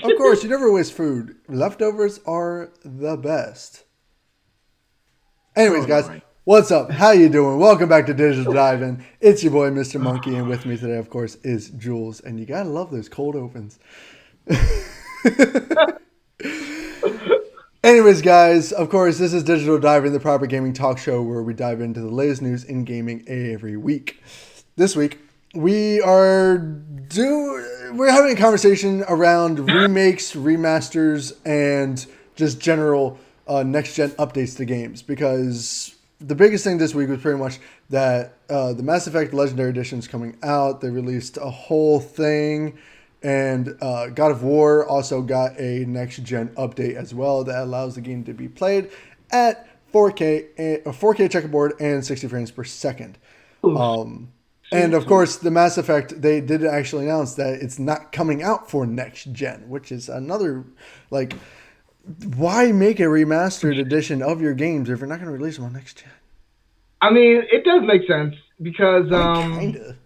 Of course, you never waste food. Leftovers are the best. So Anyways, guys, annoying. what's up? How you doing? Welcome back to Digital Dive-In. It's your boy, Mr. Monkey, and with me today, of course, is Jules. And you gotta love those cold opens. Anyways, guys, of course, this is Digital Dive-In, the proper gaming talk show where we dive into the latest news in gaming every week. This week, we're having a conversation around remakes, remasters, and just general next gen updates to games, because the biggest thing this week was pretty much that the Mass Effect Legendary Edition is coming out. They released a whole thing, and God of War also got a next gen update as well that allows the game to be played at 4K checkerboard and 60 frames per second. Oof. And Sweet, of sweet. course, the Mass Effect, they did actually announce that it's not coming out for next gen, which is another, like, why make a remastered edition of your games if you're not going to release them on next gen? I mean, it does make sense because I mean, kinda.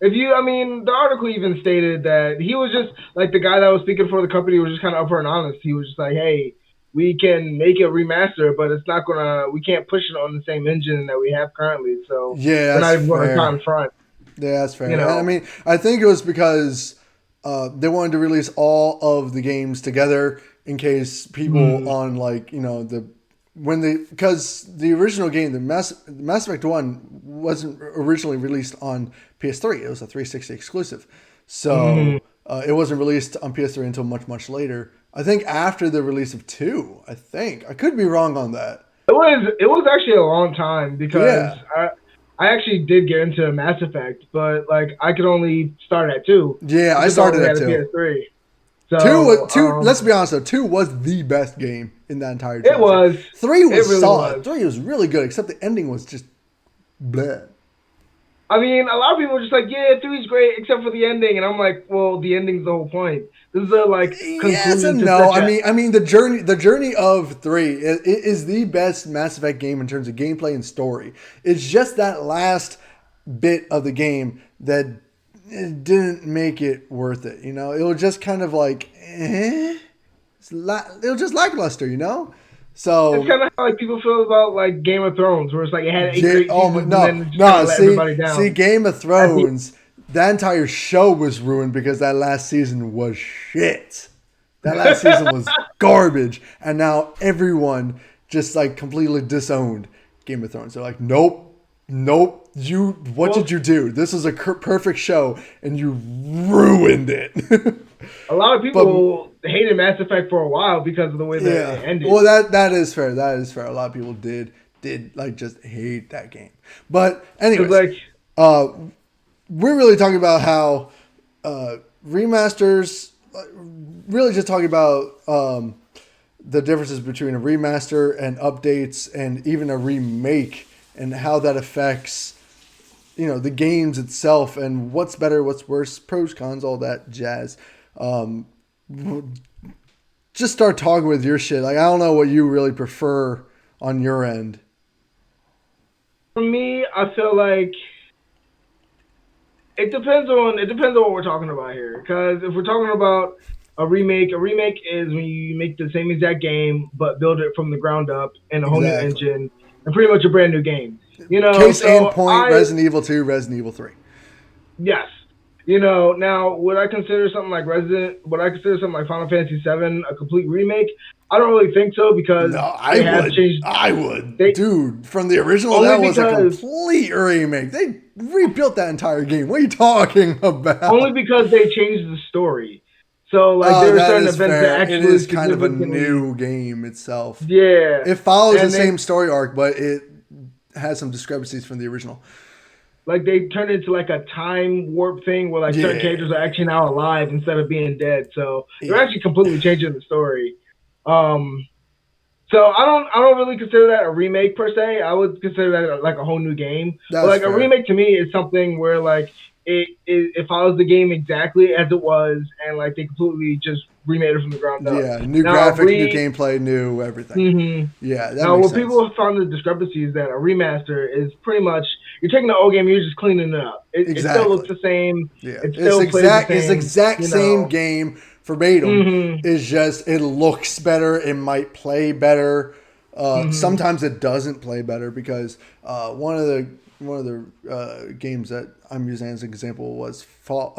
the article even stated that he was just like the guy that was speaking for the company was just kind of upfront and honest. He was just like, hey, we can make a remaster, but we can't push it on the same engine that we have currently. So Yeah, we're that's not even going to fair. confront, Yeah, that's fair. you And I know. mean, I think it was because they wanted to release all of the games together in case people Mm, on, like, because the original game, Mass Effect 1 wasn't originally released on PS3. It was a 360 exclusive. mm. So it wasn't released on PS3 until much, much later. I think after the release of 2, I think. I could be wrong on that. It was actually a long time because Yeah. I actually did get into Mass Effect, but like I could only start at two Yeah, I because I started only at had a 2. PS3. Two, So two. Let's be honest though. 2 was the best game in that entire it trilogy. was 3 it was really solid. was. 3 was really good, except the ending was just bleh. I mean, a lot of people are just like, yeah, three's great except for the ending, and I'm like, well, the ending's the whole point. This is a like Yes conclusion and to no. such I a. mean, the journey of 3 is the best Mass Effect game in terms of gameplay and story. It's just that last bit of the game that it didn't make it worth it. It was just kind of like, it was just lackluster. It's So kind of how like people feel about like Game of Thrones, where it's like it had eight great Oh my, seasons and no, then it just kind no. of let See, everybody see, down. Game of At the Thrones. That entire show was ruined because that last season was shit. That last season was garbage, and now everyone just like completely disowned Game of Thrones. They're like, nope, nope. What well, did you do? This is a perfect show, and you ruined it. a lot of But people hated Mass Effect for a while because of the way that yeah, it ended. well, that is fair. That is fair. A lot of people did like just hate that game. But Because anyways, like uh, we're really talking about how remasters, really just talking about the differences between a remaster and updates and even a remake, and how that affects the games itself, and what's better, what's worse, pros, cons, all that jazz. Um, just start talking with your shit. Like, I don't know what you really prefer on your end. for me, I feel like it depends on what we're talking about here. Because if we're talking about a remake is when you make the same exact game but build it from the ground up in a whole new Exactly. engine and pretty much a brand new game. Case in So point, Resident Evil 2, Resident Evil 3. yes. Now would I consider something like Final Fantasy VII a complete remake? I don't really think so because No, I they have would. changed I would. they Dude, from the original, only that was a because complete remake. They rebuilt that entire game. What are you talking only about? because they changed the story. So like there are That certain is events that fair. It actually is kind of a significantly new game itself. yeah. It follows the And same they story arc, but it has some discrepancies from the original. they turned it into like a time warp thing where like certain Yeah. characters are actually now alive instead of being dead. So they're Yeah. actually completely changing the story. Um so I don't really consider that a remake per se. I would consider that like a whole new game. But That's like a fair. remake to me is something where like it follows the game exactly as it was and like they completely just remade it from the ground up. Yeah. New Now graphics, new gameplay, new everything. hmm Yeah, that Now, makes what sense. people have found the discrepancy is that a remaster is pretty much you're taking the old game, you're just cleaning it up. It still looks Exactly. the same. Yeah. It still plays the same. It's exact same game verbatim. Mm-hmm. It's just it looks better. It might play better. Sometimes it doesn't play better because one of the games that I'm using as an example was what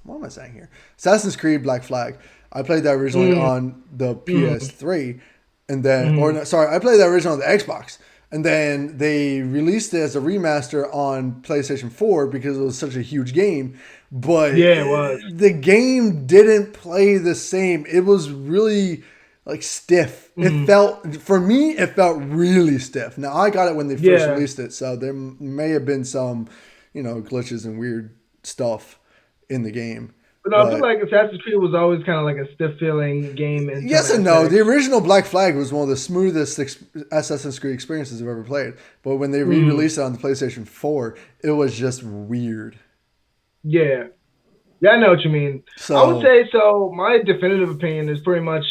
am I saying here? Assassin's Creed Black Flag. I played that originally on the PS3, and then I played that originally on the Xbox, and then they released it as a remaster on PlayStation 4 because it was such a huge game. But yeah, it was. The game didn't play the same. It was really like stiff. It felt really stiff. Now I got it when they first released it, so there may have been some, glitches and weird stuff in the game. But no, I feel like Assassin's Creed was always kind of like a stiff feeling game. Yes and no. The original Black Flag was one of the smoothest Assassin's Creed experiences I've ever played. But when they re-released it on the PlayStation 4, it was just weird. Yeah. Yeah, I know what you mean. So, I would say, my definitive opinion is pretty much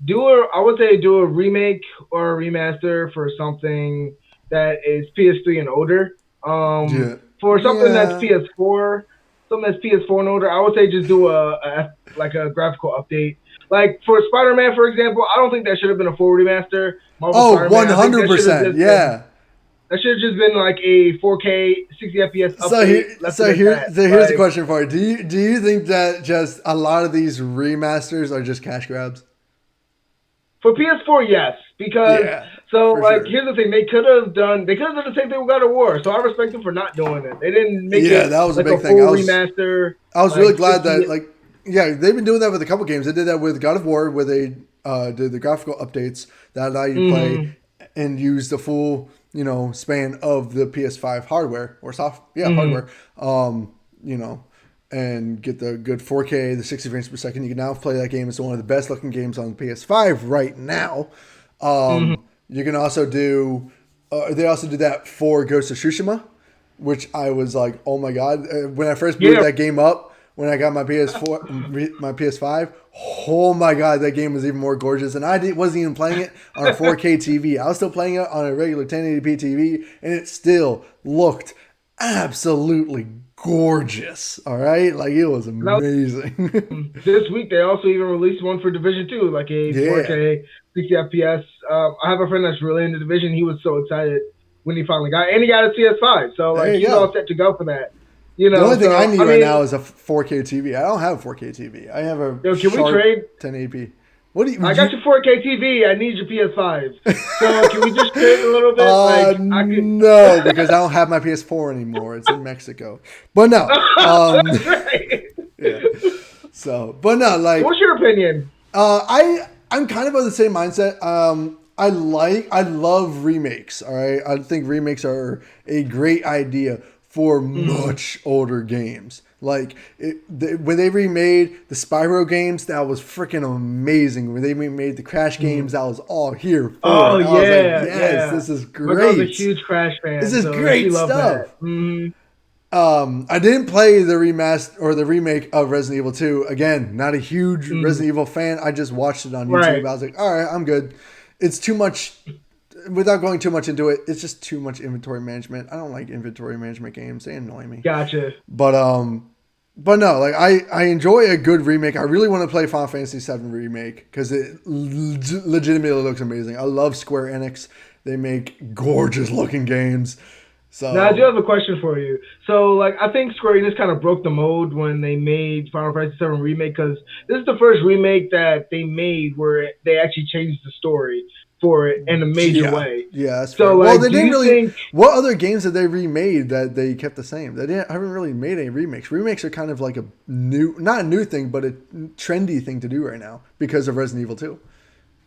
do a remake or a remaster for something that is PS3 and older. For something that's PS4, and older, I would say just do a graphical update. Like for Spider-Man, for example, I don't think that should have been a full remaster. 100%. Yeah. That should have just been like a 4K 60 FPS update. Here's the question for you. Do you think that just a lot of these remasters are just cash grabs? For PS4, yes. Because here's the thing, they could have done the same thing with God of War. So I respect them for not doing it. They didn't make it that was like a big full remaster. I was really glad that they've been doing that with a couple games. They did that with God of War where they did the graphical updates that allow you to play and use the full, span of the PS5 hardware or hardware. And get the good 4K, the 60 frames per second. You can now play that game. It's one of the best looking games on the PS5 right now. You can also do, they also did that for Ghost of Tsushima, which I was like, oh my God. When I first booted that game up, when I got my PS4, my PS5, oh my God, that game was even more gorgeous. And I wasn't even playing it on a 4K TV. I was still playing it on a regular 1080p TV, and it still looked absolutely gorgeous. All right, like it was amazing. This week they also even released one for Division 2, like a 4K 60 FPS. I have a friend that's really into Division. He was so excited when he finally got it, and he got a PS5, so like he's all set to go for that. The only thing I need right now is a 4K TV. I don't have a 4K TV. I have a can we trade 1080p. I got your 4K TV. I need your PS5. So can we just trade a little bit? No, because I don't have my PS4 anymore. It's in Mexico. But no. So, but no, like. What's your opinion? I'm kind of of the same mindset. I love remakes. All right, I think remakes are a great idea for much older games. Like when they remade the Spyro games, that was freaking amazing. When they remade the Crash games, that was all here for. Oh I was like, yes, this is great. I was a huge Crash fan. This is great stuff. I didn't play the remaster or the remake of Resident Evil 2. Again, not a huge Resident Evil fan. I just watched it on YouTube. Right. I was like, all right, I'm good. It's too much. Without going too much into it, it's just too much inventory management. I don't like inventory management games. They annoy me. Gotcha. But no, like I enjoy a good remake. I really want to play Final Fantasy VII Remake because it legitimately looks amazing. I love Square Enix. They make gorgeous looking games. So now I do have a question for you. So like I think Square Enix kind of broke the mold when they made Final Fantasy VII Remake because this is the first remake that they made where they actually changed the story for it in a major way. Yeah, that's so. Like, well, they didn't really. What other games have they remade that they kept the same? They haven't really made any remakes. Remakes are kind of like not a new thing, but a trendy thing to do right now because of Resident Evil 2.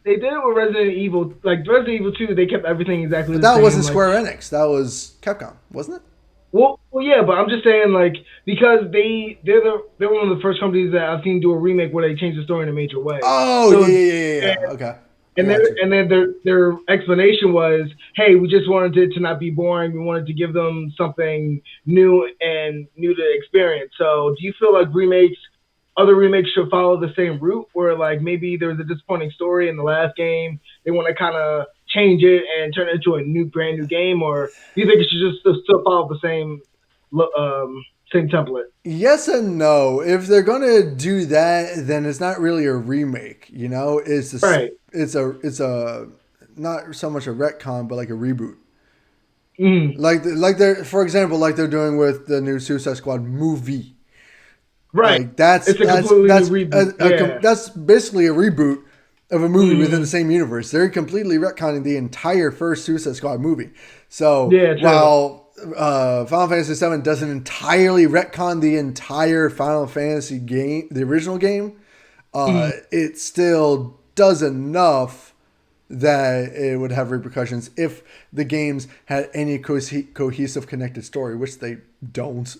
They did it with Resident Evil. Like Resident Evil 2, they kept everything exactly the same. That wasn't like, Square Enix. That was Capcom, wasn't it? Well, yeah, but I'm just saying, like, because they're one of the first companies that I've seen do a remake where they change the story in a major way. Oh, so, yeah. Okay. And then their explanation was, hey, we just wanted it to not be boring. We wanted to give them something new to experience. So do you feel like other remakes should follow the same route where like maybe there was a disappointing story in the last game? They want to kind of change it and turn it into a brand new game, or do you think it should just still follow the same template? Yes and no. If they're gonna do that, then it's not really a remake. You know, Right. it's a not so much a retcon, but like a reboot. Mm. Like they're, for example, like they're doing with the new Suicide Squad movie. Right. Like that's It's a that's completely that's new reboot. Yeah. that's basically a reboot of a movie within the Mm. same universe. They're completely retconning the entire first Suicide Squad movie. So Yeah. True. while Final Fantasy VII doesn't entirely retcon the entire Final Fantasy game, the original game, Mm. it still does enough that it would have repercussions if the games had any cohesive connected story, which they don't.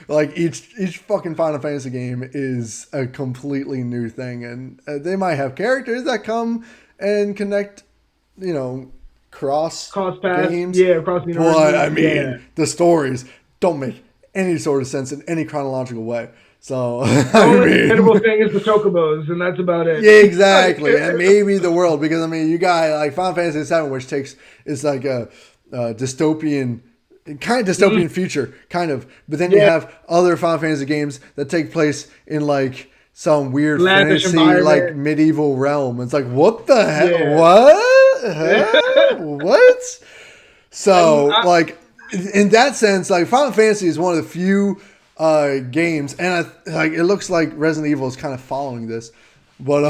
Like each fucking Final Fantasy game is a completely new thing, and they might have characters that come and connect, you know, cross Cross paths. games, Yeah. Across the universe. but I Yeah. mean the stories don't make any sort of sense in any chronological way. So The I only mean, incredible thing is the chocobos, and that's about it. yeah, exactly, and maybe the world, because I mean, you got like Final Fantasy VII, which takes it's like a dystopian, kind of dystopian future, kind of. But then you Yeah. have other Final Fantasy games that take place in like some weird Lavish fantasy, like environment. medieval realm. It's like, what the heck? Yeah. What? Huh? What? And So, like, in that sense, like Final Fantasy is one of the few games, and like it looks like Resident Evil is kind of following this, but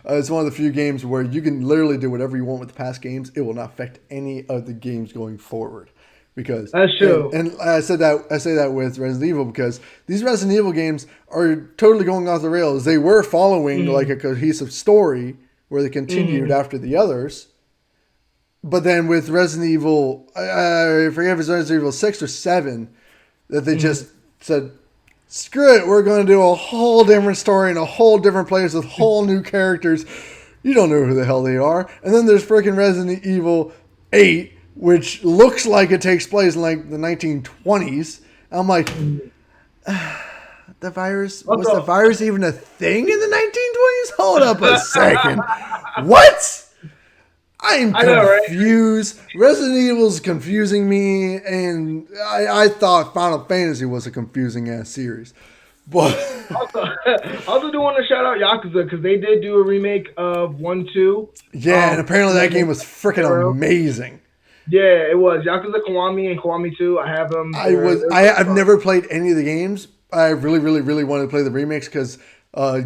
it's one of the few games where you can literally do whatever you want with the past games. It will not affect any of the games going forward, because That's true. And I say that with Resident Evil because these Resident Evil games are totally going off the rails. They were following like a cohesive story where they continued after the others. But then with Resident Evil, I forget if it's Resident Evil 6 or 7, that they just said, screw it, we're going to do a whole different story in a whole different place with whole new characters. You don't know who the hell they are. And then there's freaking Resident Evil 8, which looks like it takes place in like the 1920s. I'm like, the virus, was the virus even a thing in the 1920s? Hold up a second. What? I'm confused. Right? Resident Evil's confusing me, and I thought Final Fantasy was a confusing ass series. But also do want to shout out Yakuza because they did do a remake of 1, 2. Yeah, and apparently that game was freaking amazing. Yeah, it was Yakuza Kiwami and Kiwami 2. I have them. I've never played any of the games. I really, really, really wanted to play the remakes because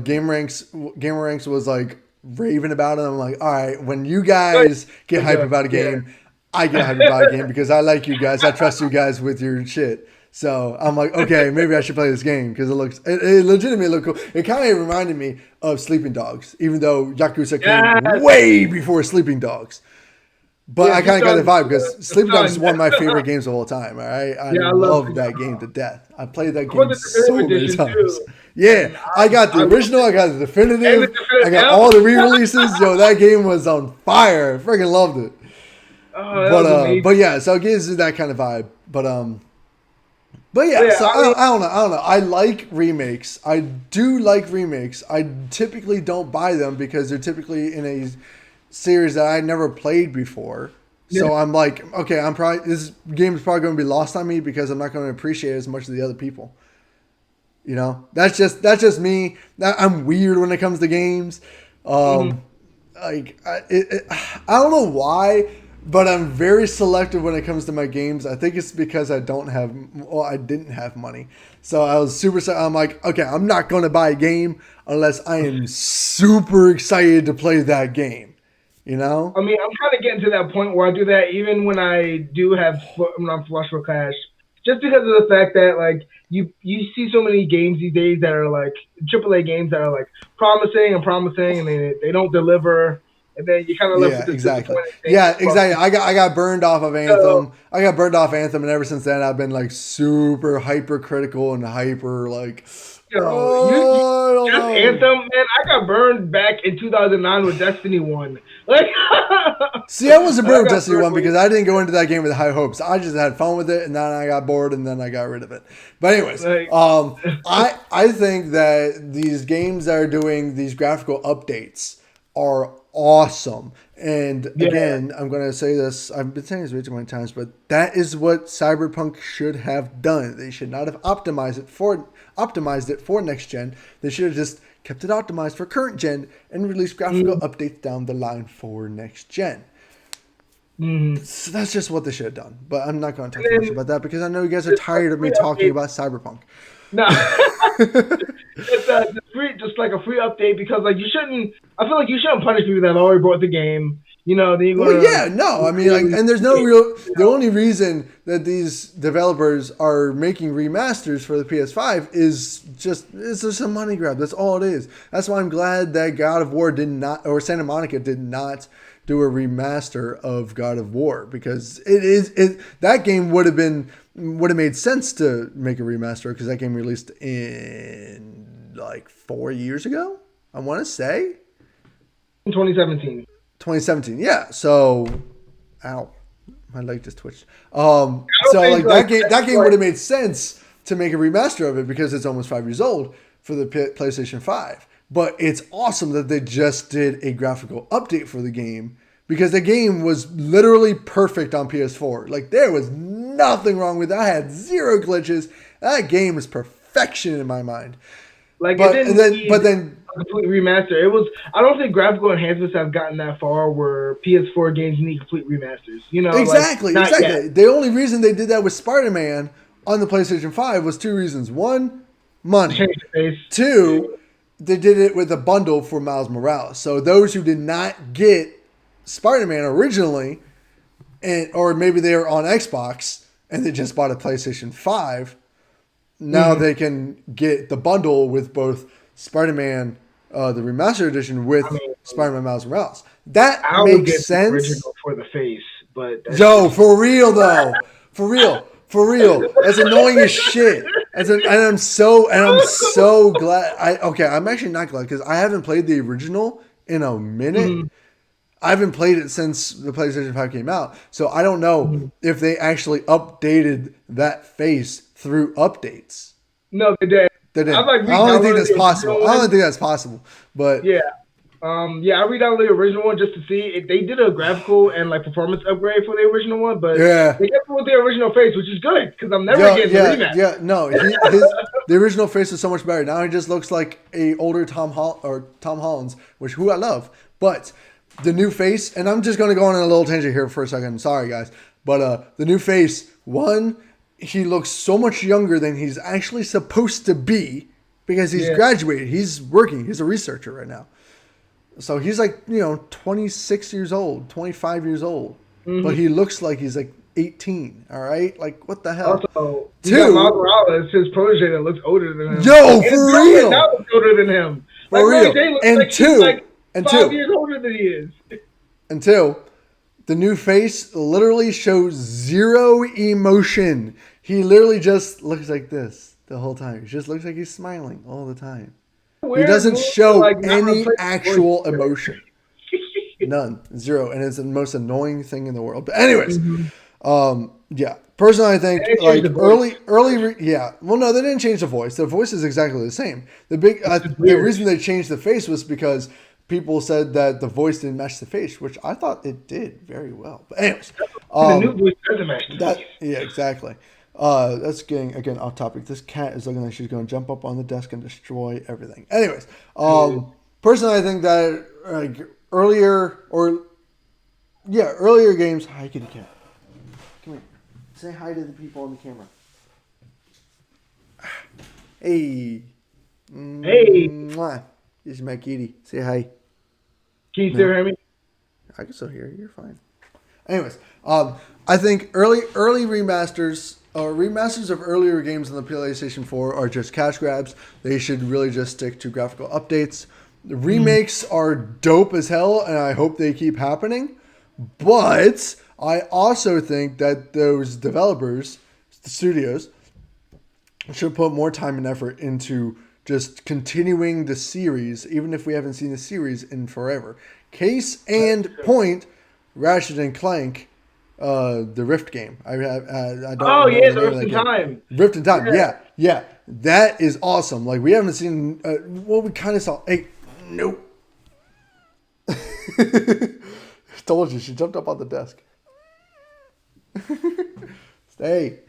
Gamer Ranks was like raving about it. I'm like, all right, when you guys get hyped about a game, I get hyped about a game because I like you guys. I trust you guys with your shit. So I'm like, okay, maybe I should play this game because it legitimately looked cool. It kind of reminded me of Sleeping Dogs, even though Yakuza came way before Sleeping Dogs. But I kind of got the vibe because Sleeping Dogs is one of my favorite games of all time. All right, I love that game to death. I played that game so many times. Yeah, I got the original, I got the definitive, I got all the re-releases. Yo, that game was on fire. I freaking loved it. But yeah, so it gives you that kind of vibe. But yeah, so I don't know. I like remakes. I do like remakes. I typically don't buy them because they're typically in a series that I never played before. So I'm like, okay, this game is probably going to be lost on me because I'm not going to appreciate it as much as the other people. You know, that's just me. I'm weird when it comes to games. Like I don't know why, but I'm very selective when it comes to my games. I think it's because I didn't have money. So I was I'm like, okay, I'm not going to buy a game unless I am super excited to play that game. You know? I mean, I'm kind of getting to that point where I do that even when I'm flush with cash, just because of the fact that like you see so many games these days that are like AAA games that are like promising, and they don't deliver, and then you kind of left with this exactly. Yeah, exactly. I got burned off of Anthem. I got burned off Anthem, and ever since then I've been like super hypercritical and hyper like. Anthem, man. I got burned back in 2009 with Destiny 1. Like, see, I wasn't burned with Destiny 1 because I didn't go into that game with high hopes. I just had fun with it, and then I got bored, and then I got rid of it. But anyways, I think that these games that are doing these graphical updates are awesome. And Yeah. again, I'm going to say this. I've been saying this way too many times, but that is what Cyberpunk should have done. They should not have optimized it for next gen. They should have just kept it optimized for current gen and released graphical updates down the line for next gen. So that's just what they should have done. But I'm not going to talk too much about that because I know you guys are tired of me talking about Cyberpunk. No, it's just like a free update because like you shouldn't. I feel like you shouldn't punish people that already bought the game. You know, then Well, yeah, no, I mean, like, and there's no real. The only reason that these developers are making remasters for the PS5 is just a money grab. That's all it is. That's why I'm glad that God of War did not, or Santa Monica did not do a remaster of God of War because that game would have made sense to make a remaster because that game released in like 4 years ago. I want to say 2017. 2017, yeah. So, ow, my leg just twitched. So like that game would have made sense to make a remaster of it because it's almost 5 years old for the PlayStation 5. But it's awesome that they just did a graphical update for the game because the game was literally perfect on PS4. Like there was nothing wrong with it. I had zero glitches. That game is perfection in my mind. Like but then a complete remaster. It was. I don't think graphical enhancements have gotten that far where PS4 games need complete remasters. You know, exactly. Yet. The only reason they did that with Spider-Man on the PlayStation 5 was two reasons: one, money; change the face. Two, they did it with a bundle for Miles Morales. So those who did not get Spider-Man originally, or maybe they were on Xbox and they just bought a PlayStation 5. Now they can get the bundle with both Spider-Man, the remastered edition with Spider-Man Miles Morales. That makes sense. Original for the face, but for real though, for real. That's annoying as shit. And I'm so glad. I'm actually not glad because I haven't played the original in a minute. I haven't played it since the PlayStation 5 came out, so I don't know if they actually updated that face through updates. No, they did. They did. I don't think that's possible. I don't think that's possible. But yeah, I re-downloaded the original one just to see if they did a graphical and like performance upgrade for the original one, but they kept it with the original face, which is good because I'm never getting the rematch. Yeah, no, the original face is so much better. Now he just looks like a older Tom Holland's, who I love, but. The new face, and I'm just going to go on a little tangent here for a second. Sorry, guys. But the new face, one, he looks so much younger than he's actually supposed to be because he's graduated. He's working. He's a researcher right now. So he's like, 26 years old, 25 years old. But he looks like he's like 18, all right? Like, what the hell? Also, Miles Morales, his protege that looks older than him. Yo, for real. Now looks older than him. For real. And two. 5 years older than he is. And two, the new face literally shows zero emotion. He literally just looks like this the whole time. He just looks like he's smiling all the time. He doesn't show any actual emotion. None. Zero. And it's the most annoying thing in the world. But anyways, personally, I think well, no, they didn't change the voice. The voice is exactly the same. The reason they changed the face was because people said that the voice didn't match the face, which I thought it did very well. But anyways, the new voice doesn't match the face. Yeah, exactly. That's getting again off topic. This cat is looking like she's going to jump up on the desk and destroy everything. Anyways, personally, I think that earlier games. Hi, kitty cat. Come here. Say hi to the people on the camera. Hey. Hey. Mwah. This is my kitty. Say hi. Can you still hear me? I can still hear you. You're fine. Anyways, I think early remasters or remasters of earlier games on the PlayStation 4 are just cash grabs. They should really just stick to graphical updates. The remakes are dope as hell, and I hope they keep happening. But I also think that those developers, the studios, should put more time and effort into just continuing the series, even if we haven't seen the series in forever. Case and point, Ratchet and Clank, the Rift game. I don't. Oh yeah, the Rift in Time. Rift in Time. Yeah. That is awesome. Like we haven't seen. We kind of saw. Hey, nope. Told you, she jumped up on the desk. Stay.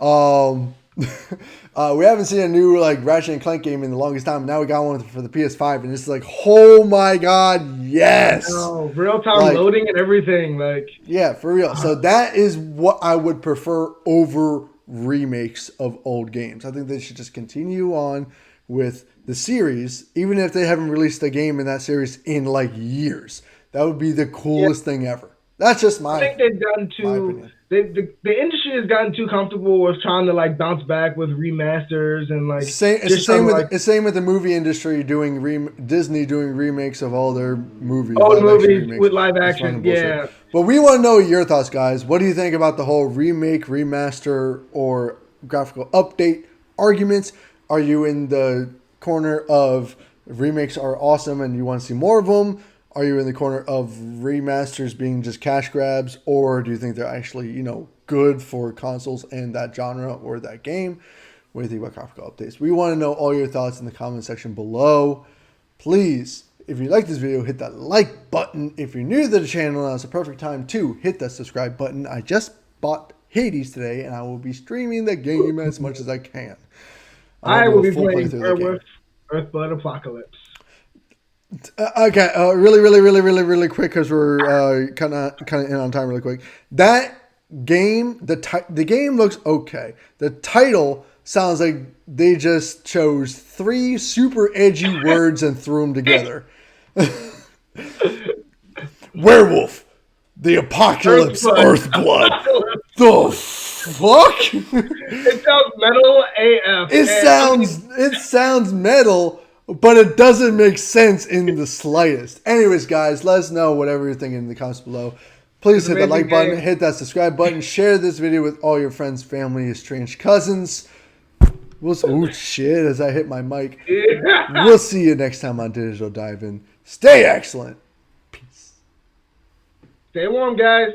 We haven't seen a new like Ratchet and Clank game in the longest time. Now we got one for the PS5, and it's like, oh my god, yes! Oh, real time loading and everything, like yeah, for real. So that is what I would prefer over remakes of old games. I think they should just continue on with the series, even if they haven't released a game in that series in like years. That would be the coolest thing ever. That's just my. I think they've done too. The industry has gotten too comfortable with trying to like bounce back with remasters and like. It's the same with the movie industry doing Disney doing remakes of all their movies. Old movies with live action, yeah. But we want to know your thoughts, guys. What do you think about the whole remake, remaster, or graphical update arguments? Are you in the corner of remakes are awesome and you want to see more of them? Are you in the corner of remasters being just cash grabs, or do you think they're actually, good for consoles and that genre or that game? What do you think about graphical updates? We want to know all your thoughts in the comment section below. Please, if you like this video, hit that like button. If you're new to the channel, now's the perfect time to hit that subscribe button. I just bought Hades today, and I will be streaming the game as much as I can. I will be playing Earthblood Apocalypse. Okay, really quick, because we're kind of in on time really quick. That game, the game looks okay. The title sounds like they just chose 3 super edgy words and threw them together. Werewolf, the apocalypse, Earthblood. The fuck? It sounds metal AF. It sounds metal. But it doesn't make sense in the slightest. Anyways, guys, let us know whatever you're thinking in the comments below. Please hit that like button, hit that subscribe button, share this video with all your friends, family, estranged cousins. Oh shit, as I hit my mic. We'll see you next time on Digital Dive In. Stay excellent. Peace. Stay warm, guys.